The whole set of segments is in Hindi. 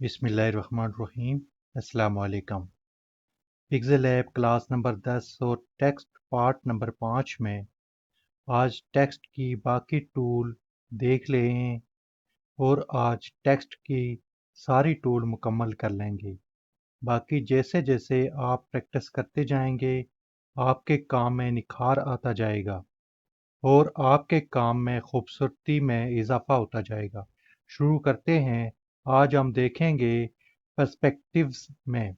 बिस्मिल्लाहिर्रहमानिर्रहीम। अस्सलाम वालेकुम। पिक्सेल ऐप क्लास नंबर 10 और टेक्स्ट पार्ट नंबर 5 में आज टेक्स्ट की बाकी टूल देख लें और आज टेक्स्ट की सारी टूल मुकम्मल कर लेंगे। बाकी जैसे जैसे आप प्रैक्टिस करते जाएंगे आपके काम में निखार आता जाएगा और आपके काम में खूबसूरती में इजाफा होता जाएगा। शुरू करते हैं। आज हम देखेंगे पर्सपेक्टिव्स में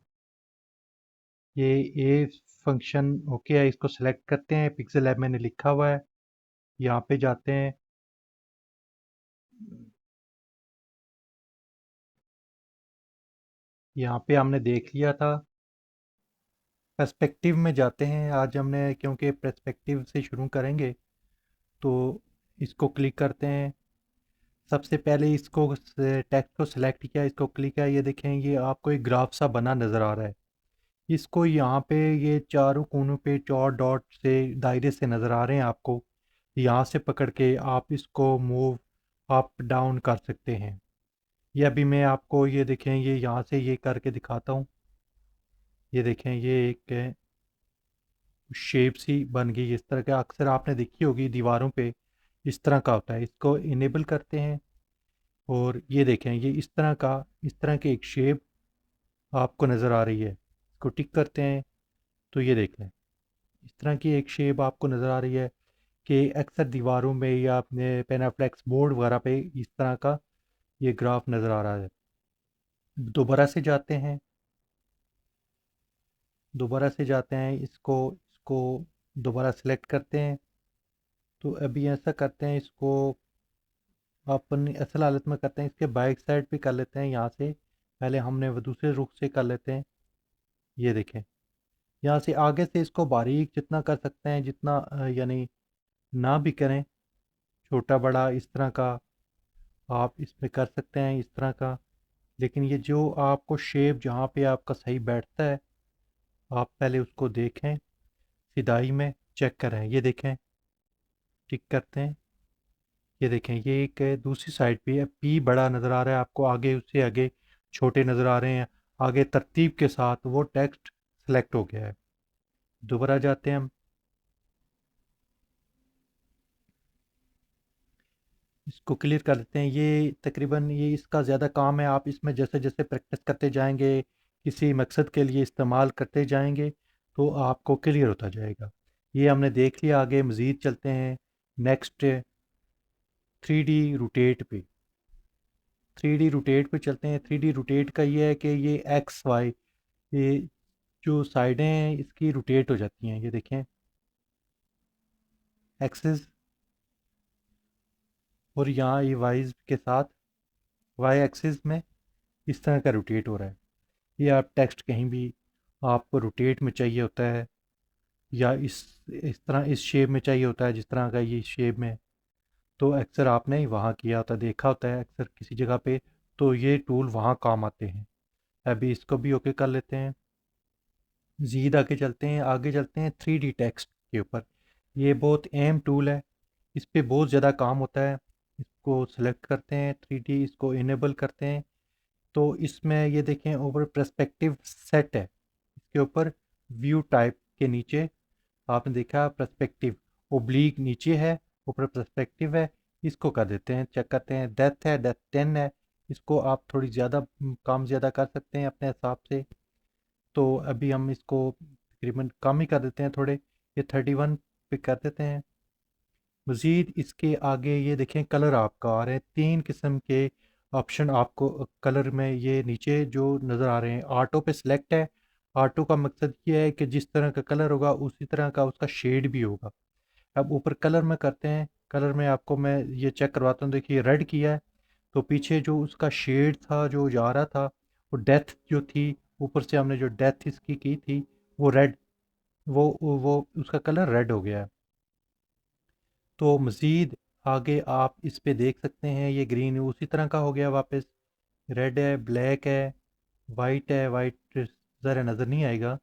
ये फंक्शन ओके है। इसको सेलेक्ट करते हैं। पिक्सेल ऐप मैंने लिखा हुआ है, यहाँ पे जाते हैं। यहाँ पे हमने देख लिया था। पर्सपेक्टिव में जाते हैं आज हमने, क्योंकि पर्सपेक्टिव से शुरू करेंगे तो इसको क्लिक करते हैं। सबसे पहले इसको टेक्स्ट को सिलेक्ट किया, इसको क्लिक किया। ये देखें, ये आपको एक ग्राफ सा बना नज़र आ रहा है। इसको यहाँ पे ये चारों कोनों पे 4 डॉट से दायरे से नज़र आ रहे हैं आपको। यहाँ से पकड़ के आप इसको मूव अप डाउन कर सकते हैं। ये अभी मैं आपको ये देखें, ये यहाँ से ये करके दिखाता हूँ। ये देखें, ये एक शेप सी बन गई इस तरह का। अक्सर आपने देखी होगी दीवारों पे इस तरह का होता है। इसको इनेबल करते हैं और ये देखें, ये इस तरह की एक शेप आपको नज़र आ रही है। इसको टिक करते हैं तो ये देख लें, इस तरह की एक शेप आपको नज़र आ रही है कि अक्सर दीवारों में या अपने पेनाफ्लेक्स बोर्ड वगैरह पे इस तरह का ये ग्राफ नज़र आ रहा है। दोबारा से जाते हैं, इसको इसको दोबारा सेलेक्ट करते हैं। तो अभी ऐसा करते हैं, इसको अपन असल हालत में करते हैं, इसके बैक साइड पे कर लेते हैं। यहाँ से पहले हमने वो दूसरे रुख से कर लेते हैं। ये देखें, यहाँ से आगे से इसको बारीक जितना कर सकते हैं, जितना यानी ना भी करें, छोटा बड़ा इस तरह का आप इसमें कर सकते हैं, इस तरह का। लेकिन ये जो आपको शेप जहाँ पे आपका सही बैठता है, आप पहले उसको देखें, सिदाई में चेक करें। ये देखें, टिक करते हैं। ये देखें, ये एक दूसरी साइड पे पी बड़ा नज़र आ रहा है आपको, आगे उससे आगे छोटे नज़र आ रहे हैं। आगे तरतीब के साथ वो टेक्स्ट सेलेक्ट हो गया है। दोबारा जाते हैं हम, इसको क्लियर कर देते हैं। ये तकरीबन ये इसका ज़्यादा काम है। आप इसमें जैसे जैसे प्रैक्टिस करते जाएंगे, किसी मकसद के लिए इस्तेमाल करते जाएंगे तो आपको क्लियर होता जाएगा। ये हमने देख लिया। आगे मज़ीद चलते हैं। नेक्स्ट 3D रोटेट पे, 3D रोटेट पे चलते हैं। 3D रोटेट का ये है कि ये एक्स वाई, ये जो साइडें हैं इसकी रोटेट हो जाती हैं। ये देखें, एक्सिस, और यहाँ ये वाइज के साथ वाई एक्सिस में इस तरह का रोटेट हो रहा है। ये आप टेक्स्ट कहीं भी आपको रोटेट में चाहिए होता है, या इस तरह इस शेप में चाहिए होता है जिस तरह का ये शेप में, तो अक्सर आपने वहाँ किया होता, देखा होता है अक्सर किसी जगह पे, तो ये टूल वहाँ काम आते हैं। अभी इसको भी ओके कर लेते हैं। ज़ीद आगे चलते हैं 3D टेक्स्ट के ऊपर। ये बहुत अहम टूल है, इस पे बहुत ज़्यादा काम होता है। इसको सेलेक्ट करते हैं, 3D इसको इनेबल करते हैं। तो इसमें ये देखें, ऊपर पर्सपेक्टिव सेट है, इसके ऊपर व्यू टाइप के नीचे आपने देखा पर्सपेक्टिव ओब्लीक नीचे है, ऊपर पर्सपेक्टिव है। इसको कर देते हैं, चेक करते हैं। डेप्थ 10 है, इसको आप थोड़ी ज़्यादा कम ज़्यादा कर सकते हैं अपने हिसाब से। तो अभी हम इसको तकरीबन कम ही कर देते हैं थोड़े, ये 31 पे कर देते हैं। मज़ीद इसके आगे ये देखें, कलर आपका आ रहे हैं 3 किस्म के ऑप्शन आपको कलर में ये नीचे जो नज़र आ रहे हैं। ऑटो पे सिलेक्ट है। ऑटो का मकसद ये है कि जिस तरह का कलर होगा उसी तरह का उसका शेड भी होगा। अब ऊपर कलर में करते हैं। कलर में आपको मैं ये चेक करवाता हूँ। देखिए, रेड किया है तो पीछे जो उसका शेड था जो जा रहा था, वो डेथ जो थी, ऊपर से हमने जो डेथ इसकी की थी वो रेड, वो उसका कलर रेड हो गया है। तो मज़ीद आगे आप इस पे देख सकते हैं, ये ग्रीन उसी तरह का हो गया वापस। रेड है, ब्लैक है, वाइट ज़रा नज़र नहीं आएगा।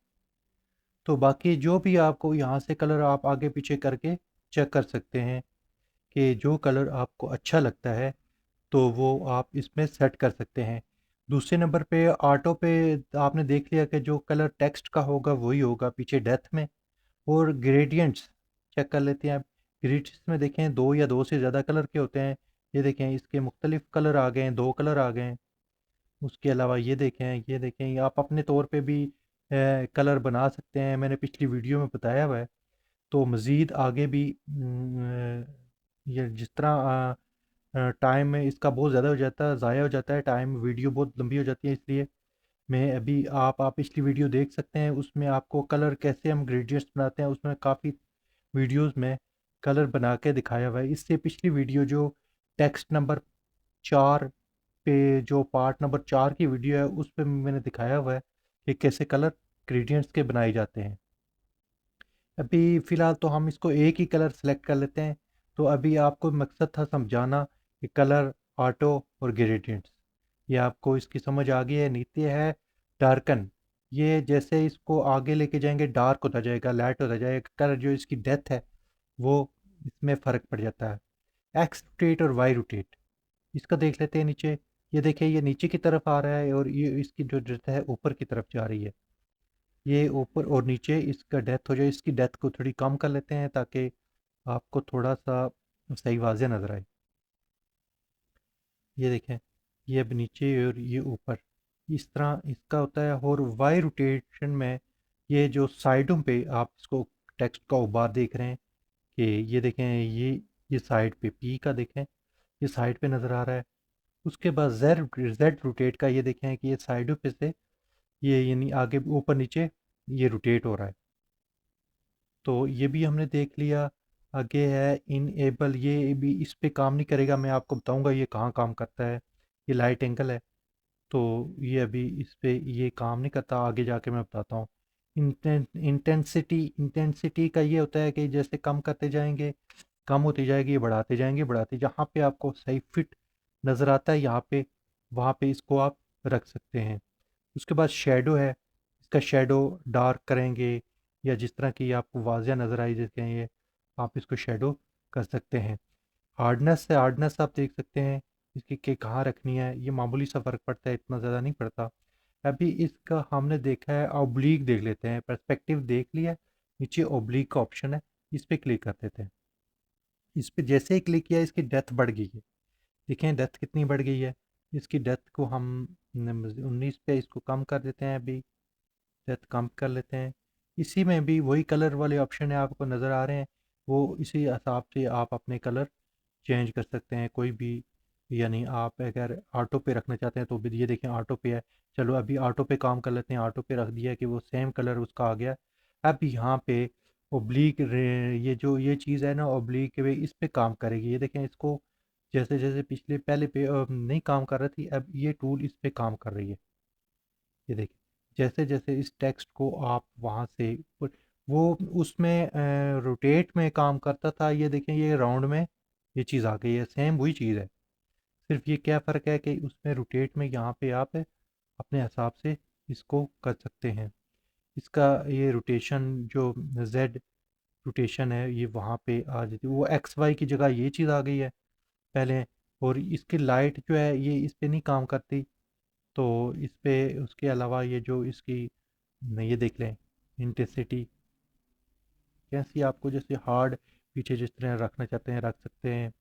तो बाकी जो भी आपको यहाँ से कलर आप आगे पीछे करके चेक कर सकते हैं कि जो कलर आपको अच्छा लगता है तो वो आप इसमें सेट कर सकते हैं। दूसरे नंबर पे ऑटो पे आपने देख लिया कि जो कलर टेक्स्ट का होगा वही होगा पीछे डेथ में। और ग्रेडियंट्स चेक कर लेते हैं आप। ग्रेडियंट्स में देखें दो या दो से ज़्यादा कलर के होते हैं। ये देखें इसके मुख्तलिफ कलर आ गए हैं, दो कलर आ गए हैं। उसके अलावा ये देखें ये आप अपने तौर पे भी कलर बना सकते हैं, मैंने पिछली वीडियो में बताया हुआ है। तो मज़ीद आगे भी ये जिस तरह टाइम में इसका बहुत ज़्यादा हो जाता है, ज़ाया हो जाता है टाइम, वीडियो बहुत लंबी हो जाती है, इसलिए मैं अभी आप पिछली वीडियो देख सकते हैं, उसमें आपको कलर कैसे हम ग्रेडियंट्स बनाते हैं उसमें काफ़ी वीडियोस में कलर बना के दिखाया हुआ है। इससे पिछली वीडियो जो टेक्स्ट नंबर 4 पे जो पार्ट नंबर 4 की वीडियो है उस पे मैंने दिखाया हुआ है कि कैसे कलर ग्रेडियंट्स के बनाए जाते हैं। अभी फ़िलहाल तो हम इसको एक ही कलर सेलेक्ट कर लेते हैं। तो अभी आपको मकसद था समझाना कि कलर, ऑटो और ग्रेडियंट्स, ये आपको इसकी समझ आ गई है। नीचे है डार्कन, ये जैसे इसको आगे लेके जाएंगे डार्क होता जाएगा, लाइट होता जाएगा। कलर जो इसकी डेप्थ है वो इसमें फ़र्क पड़ जाता है। एक्स रोटेट और वाई रोटेट, इसका देख लेते हैं नीचे। ये देखिए ये नीचे की तरफ आ रहा है और ये इसकी जो डेप्थ है ऊपर की तरफ जा रही है। ये ऊपर और नीचे इसका डेप्थ हो जाए, इसकी डेप्थ को थोड़ी कम कर लेते हैं ताकि आपको थोड़ा सा सही वाज़ह नज़र आए। ये देखें ये अब नीचे और ये ऊपर, इस तरह इसका होता है। और वाई रोटेशन में ये जो साइडों पे आप इसको टेक्स्ट का उबार देख रहे हैं कि ये देखें ये साइड पे पी का देखें, ये साइड पे नज़र आ रहा है। उसके बाद जेड जेड रोटेट का ये देखें कि ये साइडों पे से ये यानी आगे ऊपर नीचे ये रोटेट हो रहा है। तो ये भी हमने देख लिया। आगे है इनेबल, ये भी इस पे काम नहीं करेगा, मैं आपको बताऊंगा ये कहाँ काम करता है। ये लाइट एंगल है तो ये अभी इस पे ये काम नहीं करता, आगे जाके मैं बताता हूँ। इंटेंसिटी का ये होता है कि जैसे कम करते जाएंगे कम होती जाएगी, ये बढ़ाते जाएंगे बढ़ाते, जहाँ पे आपको सही फिट नज़र आता है यहाँ पे वहाँ पे इसको आप रख सकते हैं। उसके बाद शेडो है, इसका शेडो डार्क करेंगे या जिस तरह की आपको वाजिया नज़र आई जैसे ये, आप इसको शेडो कर सकते हैं। हार्डनेस है, हार्डनेस आप देख सकते हैं इसकी कि कहाँ रखनी है, ये मामूली सा फ़र्क पड़ता है, इतना ज़्यादा नहीं पड़ता। अभी इसका हमने देखा है, ऑब्लीक देख लेते हैं, पर्सपेक्टिव देख लिया। नीचे ऑब्लीक का ऑप्शन है, इस पर क्लिक कर देते हैं। इस पर जैसे ही क्लिक किया इसकी डेप्थ बढ़ गई है, देखें डेप्थ कितनी बढ़ गई है। इसकी डेप्थ को हम 19 पे इसको कम कर देते हैं, अभी डेप्थ कम कर लेते हैं। इसी में भी वही कलर वाले ऑप्शन है आपको नज़र आ रहे हैं, वो इसी हिसाब से आप अपने कलर चेंज कर सकते हैं कोई भी। यानी आप अगर ऑटो पे रखना चाहते हैं तो भी ये देखें ऑटो पे है। चलो अभी ऑटो पे काम कर लेते हैं, ऑटो पे रख दिया कि वो सेम कलर उसका आ गया। अब यहाँ पे ओब्लीक, ये जो ये चीज़ है ना ओब्लीक वे, इस पे काम करेगी। ये देखें इसको जैसे जैसे पिछले पहले पे नहीं काम कर रही थी, अब ये टूल इस पे काम कर रही है। ये देखिए जैसे जैसे इस टेक्स्ट को आप वहाँ से वो उसमें रोटेट में काम करता था, ये देखें ये राउंड में ये चीज़ आ गई है, सेम वही चीज़ है। सिर्फ ये क्या फ़र्क है कि उसमें रोटेट में यहाँ पे आप अपने हिसाब से इसको कर सकते हैं। इसका ये रोटेशन जो जेड रोटेशन है ये वहाँ पे आ जाती है, वो एक्स वाई की जगह ये चीज़ आ गई है पहले। और इसकी लाइट जो है ये इस पे नहीं काम करती, तो इस पे उसके अलावा ये जो इसकी ये देख लें इंटेंसिटी कैसी, आपको जैसे हार्ड पीछे जिस तरह रखना चाहते हैं रख सकते हैं।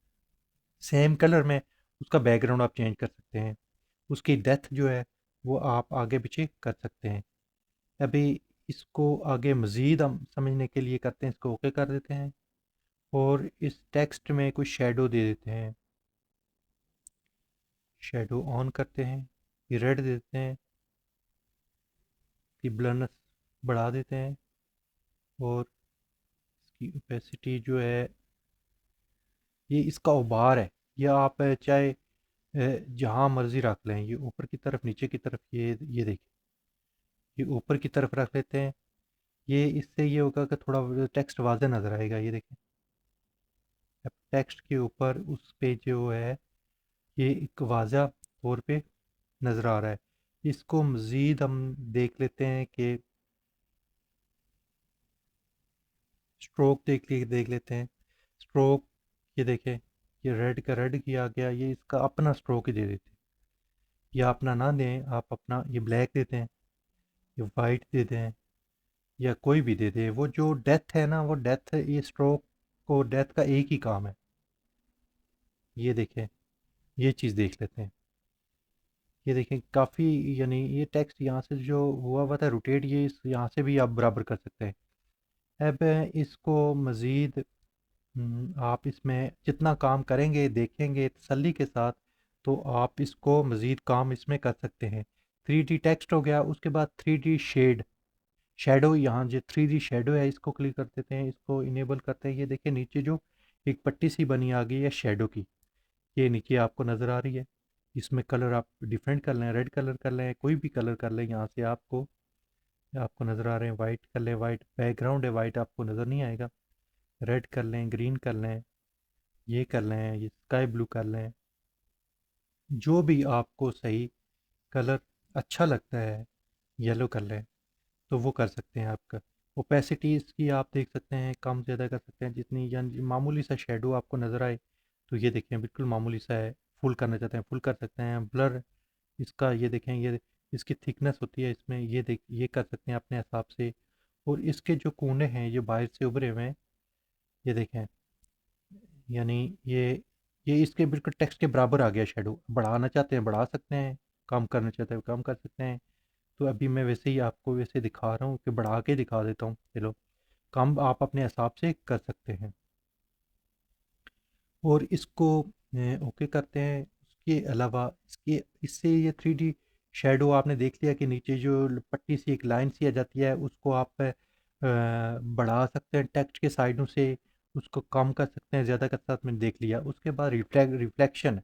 सेम कलर में उसका बैकग्राउंड आप चेंज कर सकते हैं। उसकी डेप्थ जो है वो आप आगे पीछे कर सकते हैं। अभी इसको आगे मज़ीद हम समझने के लिए करते हैं, इसको ओके कर देते हैं और इस टेक्स्ट में कुछ शेडो दे देते हैं। शेडो ऑन करते हैं, ये रेड दे देते हैं, कि ब्लरनेस बढ़ा देते हैं और इसकी ओपेसिटी जो है ये इसका उभार है, ये आप चाहे जहाँ मर्जी रख लें। ये ऊपर की तरफ नीचे की तरफ, ये देखिए ये ऊपर की तरफ रख लेते हैं। ये इससे ये होगा कि थोड़ा टेक्स्ट वाज़ह नज़र आएगा। ये देखें अब टेक्स्ट के ऊपर उस पे जो है ये एक वाज़ह तौर पे नज़र आ रहा है। इसको मज़ीद हम देख लेते हैं कि स्ट्रोक देख लेते हैं। स्ट्रोक ये देखें ये रेड का रेड किया गया, ये इसका अपना स्ट्रोक ही दे देते हैं। या अपना ना दें, आप अपना ये ब्लैक देते हैं, ये वाइट दे दें, या कोई भी दे दें। वो जो डेथ है ना, वो डेथ, ये स्ट्रोक को डेथ का एक ही काम है। ये देखें, ये चीज़ देख लेते हैं। ये देखें काफ़ी, यानी ये टेक्स्ट यहाँ से जो हुआ था रोटेट, ये इस यहाँ से भी आप बराबर कर सकते हैं। अब इसको मज़ीद आप इसमें जितना काम करेंगे, देखेंगे तसल्ली के साथ, तो आप इसको मज़ीद काम इसमें कर सकते हैं। 3D टेक्स्ट हो गया, उसके बाद 3D शैडो, यहाँ जो 3D शैडो है इसको क्लिक कर देते हैं, इसको इनेबल करते हैं। ये देखिए नीचे जो एक पट्टी सी बनी आ गई है शैडो की, ये नीचे आपको नज़र आ रही है। इसमें कलर आप डिफरेंट कर लें, रेड कलर कर लें, कोई भी कलर कर लें। यहाँ से आपको आपको नज़र आ रहे हैं, वाइट कर लें, वाइट बैकग्राउंड है, वाइट आपको नज़र नहीं आएगा। रेड कर लें, ग्रीन कर लें, ये कर लें, ये स्काई ब्लू कर लें, जो भी आपको सही कलर अच्छा लगता है, येलो कर लें, तो वो कर सकते हैं आपका। ओपेसिटी इसकी आप देख सकते हैं, कम ज़्यादा कर सकते हैं जितनी, यानी मामूली सा शेडो आपको नज़र आए तो ये देखें बिल्कुल मामूली सा है। फुल करना चाहते हैं फुल कर सकते हैं। ब्लर इसका ये देखें, ये इसकी थिकनेस होती है इसमें, ये देख ये कर सकते हैं अपने हिसाब से। और इसके जो कोने हैं ये बाहर से उभरे हुए हैं, ये देखें, यानी ये इसके बिल्कुल टेक्स्ट के बराबर आ गया शेडो। बढ़ाना चाहते हैं बढ़ा सकते हैं, कम करना चाहते हैं कम कर सकते हैं। तो अभी मैं वैसे ही आपको वैसे दिखा रहा हूँ कि बढ़ा के दिखा देता हूँ। चलो, कम आप अपने हिसाब से कर सकते हैं। और इसको ओके करते हैं। उसके अलावा इसके इससे ये 3D शैडो आपने देख लिया कि नीचे जो पट्टी सी एक लाइन सी आ जाती है, उसको आप बढ़ा सकते हैं टेक्स्ट के साइडों से, उसको कम कर सकते हैं, ज़्यादा कर सकते हैं, मैंने देख लिया। उसके बाद रिफ्लेक्शन।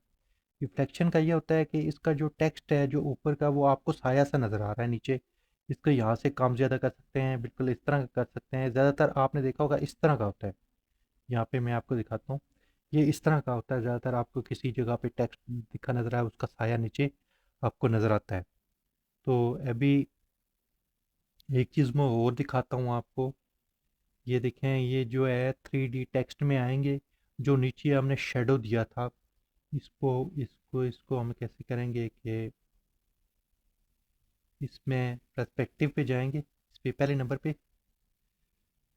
रिफ्लेक्शन का ये होता है कि इसका जो टेक्स्ट है जो ऊपर का, वो आपको साया सा नज़र आ रहा है नीचे, इसको यहाँ से कम ज़्यादा कर सकते हैं, बिल्कुल इस तरह कर सकते हैं। ज़्यादातर आपने देखा होगा इस तरह का होता है। यहाँ पे मैं आपको दिखाता हूँ, ये इस तरह का होता है। ज़्यादातर आपको किसी जगह पे टेक्स्ट दिखा नज़र आए, उसका साया नीचे आपको नज़र आता है। तो अभी एक चीज़ मैं और दिखाता हूँ आपको। ये देखें, ये जो है 3D टेक्स्ट में आएंगे, जो नीचे हमने शेडो दिया था, इसको इसको इसको हम कैसे करेंगे कि इसमें पर्सपेक्टिव पे जाएंगे, इस पे पहले नंबर पे।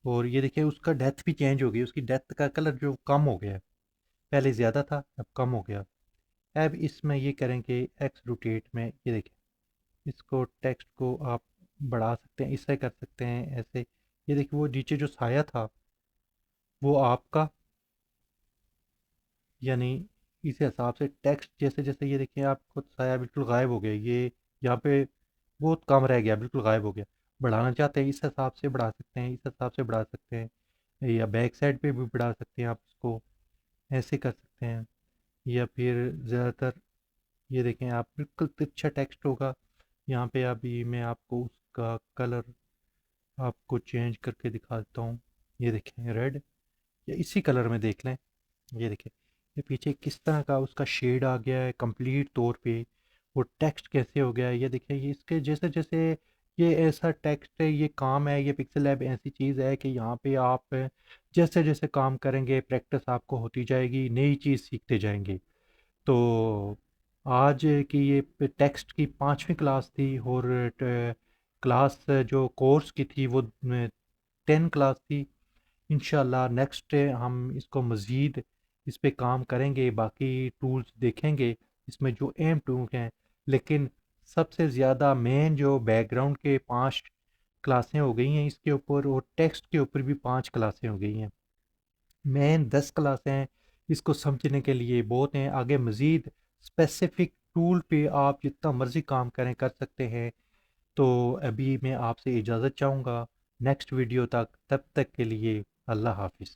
और ये देखिए उसका डेप्थ भी चेंज हो गई, उसकी डेप्थ का कलर जो कम हो गया है, पहले ज़्यादा था अब कम हो गया। अब इसमें ये करेंगे एक्स रोटेट में, ये देखिए इसको टेक्स्ट को आप बढ़ा सकते हैं, इससे कर सकते हैं ऐसे। ये देखिए वो नीचे जो साया था वो आपका, यानी इस हिसाब से टेक्स्ट जैसे जैसे, ये देखिए आपको साया बिल्कुल गायब हो गया, ये यहाँ पे बहुत कम रह गया, बिल्कुल गायब हो गया। बढ़ाना चाहते हैं इस हिसाब से बढ़ा सकते हैं, इस हिसाब से बढ़ा सकते हैं, या बैक साइड पे भी बढ़ा सकते हैं आप इसको, ऐसे कर सकते हैं। या फिर ज़्यादातर ये देखें आप, बिल्कुल तिरछा टेक्स्ट होगा यहाँ पे। अभी मैं आपको उसका कलर आपको चेंज करके दिखा देता हूँ। ये देखें रेड, या इसी कलर में देख लें, ये देखें ये पीछे किस तरह का उसका शेड आ गया है कंप्लीट तौर पे। वो टेक्स्ट कैसे हो गया है, ये देखिए ये इसके जैसे जैसे, ये ऐसा टेक्स्ट है, ये काम है, ये पिक्सल लैब ऐसी चीज़ है कि यहाँ पे आप जैसे जैसे काम करेंगे प्रैक्टिस आपको होती जाएगी, नई चीज़ सीखते जाएंगे। तो आज की ये टेक्स्ट की 5वीं क्लास थी, और क्लास जो कोर्स की थी वो 10 क्लास थी। इंशाल्लाह नेक्स्ट हम इसको मज़ीद इस पे काम करेंगे, बाकी टूल्स देखेंगे इसमें जो एम टूल हैं। लेकिन सबसे ज़्यादा मेन जो बैकग्राउंड के 5 क्लासें हो गई हैं इसके ऊपर, और टेक्स्ट के ऊपर भी 5 क्लासें हो गई हैं। मेन 10 क्लासें हैं, इसको समझने के लिए बहुत हैं। आगे मज़ीद स्पेसिफिक टूल पे आप जितना मर्ज़ी काम करें कर सकते हैं। तो अभी मैं आपसे इजाज़त चाहूँगा नेक्स्ट वीडियो तक, तब तक के लिए अल्लाह हाफ़िज़।